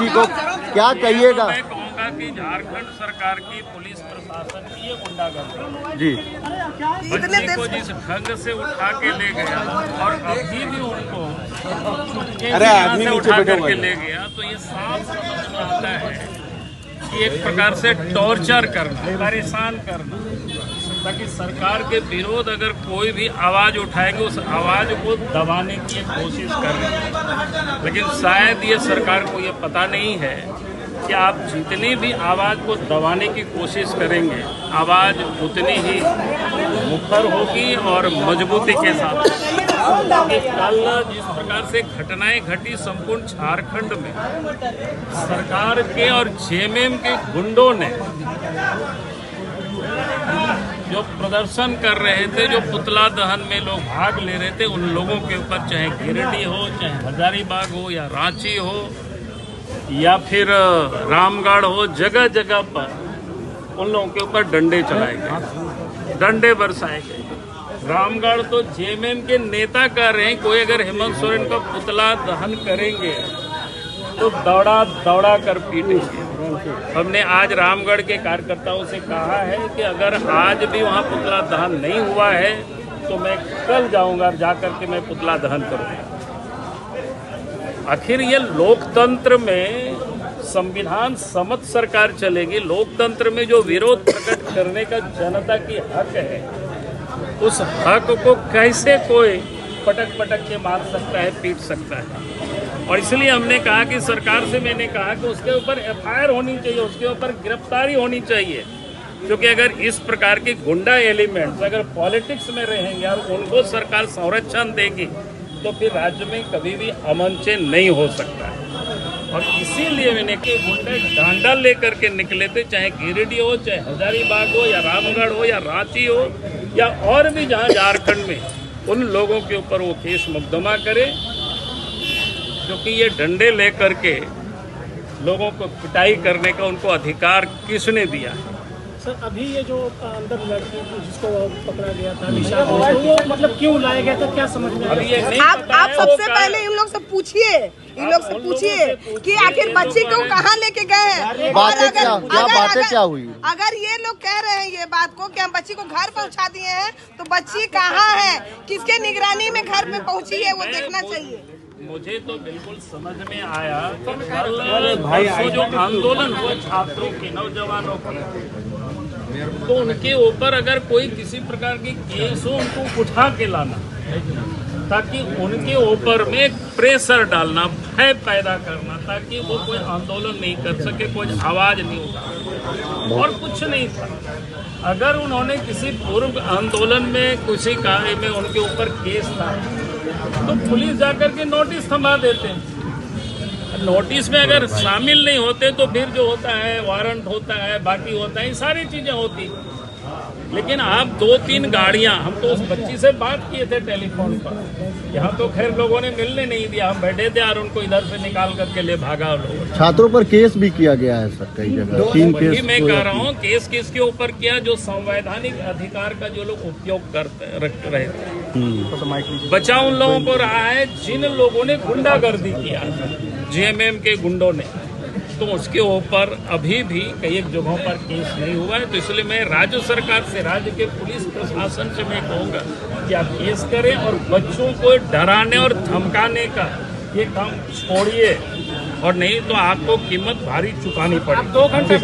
किसी को क्या कहिएगा? मैं कहूँगा कि झारखंड सरकार की पुलिस प्रशासन की ये गुंडागर्दी जी, बच्चे को जिस ढंग से उठा के ले गया और अभी भी उनको से उठा करके ले गया, तो ये साफ समझ में आता है कि एक प्रकार से टॉर्चर करना, परेशान करना, ताकि सरकार के विरोध अगर कोई भी आवाज़ उठाएंगे उस आवाज़ को दबाने की एक कोशिश कर रहे हैं। लेकिन शायद ये सरकार को ये पता नहीं है कि आप जितनी भी आवाज़ को दबाने की कोशिश करेंगे, आवाज़ उतनी ही मुखर होगी और मजबूती के साथ। कल जिस प्रकार से घटनाएं घटी संपूर्ण झारखंड में, सरकार के और जेएमएम के गुंडों ने जो प्रदर्शन कर रहे थे, जो पुतला दहन में लोग भाग ले रहे थे, उन लोगों के ऊपर चाहे गिरिडीह हो, चाहे हजारीबाग हो या रांची हो या फिर रामगढ़ हो, जगह जगह पर उन लोगों के ऊपर डंडे चलाए गए, डंडे बरसाए गए। रामगढ़ तो जेएमएम के नेता कह रहे हैं कोई अगर हेमंत सोरेन का पुतला दहन करेंगे तो दौड़ा दौड़ा कर पीटेंगे। हमने आज रामगढ़ के कार्यकर्ताओं से कहा है कि अगर आज भी वहाँ पुतला दहन नहीं हुआ है तो मैं कल जाऊंगा और जाकर के मैं पुतला दहन करूंगा। आखिर ये लोकतंत्र में संविधान सम्मत सरकार चलेगी, लोकतंत्र में जो विरोध प्रकट करने का जनता की हक है, उस हक को कैसे कोई पटक पटक के मार सकता है, पीट सकता है। और इसलिए हमने कहा कि सरकार से मैंने कहा कि उसके ऊपर एफआईआर होनी चाहिए, उसके ऊपर गिरफ्तारी होनी चाहिए, क्योंकि अगर इस प्रकार के गुंडा एलिमेंट्स अगर पॉलिटिक्स में रहेंगे और उनको सरकार संरक्षण देगी तो फिर राज्य में कभी भी अमन चैन नहीं हो सकता है। और इसीलिए मैंने कि गुंडे डांडा लेकर के निकले थे, चाहे गिरिडीह हो, चाहे हजारीबाग हो या रामगढ़ हो या रांची हो या और भी जहाँ झारखंड में, उन लोगों के ऊपर वो केस मुकदमा करे, क्योंकि ये डंडे लेकर के लोगों को पिटाई करने का उनको अधिकार किसने दिया है? सर, अभी ये जो अंदर लड़की जिसको पकड़ा गया था निशा, वो मतलब क्यों लाया गया था, क्या समझ में अभी ये नहीं पता आप है। सबसे पहले इन लोग से पूछिए, कि आखिर बच्ची को कहाँ लेके गए हैं। बातें क्या हुई? अगर ये लोग कह रहे हैं ये बात को कि हम बच्ची को घर पहुंचा दिए हैं, तो बच्ची कहाँ है, किसके निगरानी में घर में पहुंची है, वो देखना चाहिए। मुझे तो बिल्कुल समझ में आया कल जो आंदोलन हुआ छात्रों के, नौजवानों के, तो उनके ऊपर अगर कोई किसी प्रकार की केस हो, उनको उठा के लाना ताकि उनके ऊपर में प्रेशर डालना, भय पैदा करना, ताकि वो कोई आंदोलन नहीं कर सके, कोई आवाज नहीं उठा, और कुछ नहीं था। अगर उन्होंने किसी पूर्व आंदोलन में किसी कार्य में उनके ऊपर केस था तो पुलिस जाकर के नोटिस थमा देते हैं। नोटिस में अगर शामिल नहीं होते तो फिर जो होता है वारंट होता है, बाकी होता है, सारी चीजें होती। लेकिन आप 2-3 गाड़ियां, हम तो उस बच्ची से बात किए थे टेलीफोन पर, यहाँ तो खैर लोगों ने मिलने नहीं दिया, हम बैठे थे और उनको इधर से निकाल करके ले भागा लोग। छात्रों पर केस भी किया गया है सर, कई जगह 3 केस। मैं कह रहा हूँ केस किसके ऊपर किया, जो संवैधानिक अधिकार का जो लोग उपयोग करते रहे थे। बचाव उन लोगों को रहा है जिन लोगों ने गुंडागर्दी किया, जेएमएम के गुंडों ने, तो उसके ऊपर अभी भी कई एक जगहों पर केस नहीं हुआ है। तो इसलिए मैं राज्य सरकार से, राज्य के पुलिस प्रशासन से मैं कहूँगा कि आप केस करें और बच्चों को डराने और धमकाने का ये काम छोड़िए, और नहीं तो आपको कीमत भारी चुकानी पड़ेगी। 2 घंटे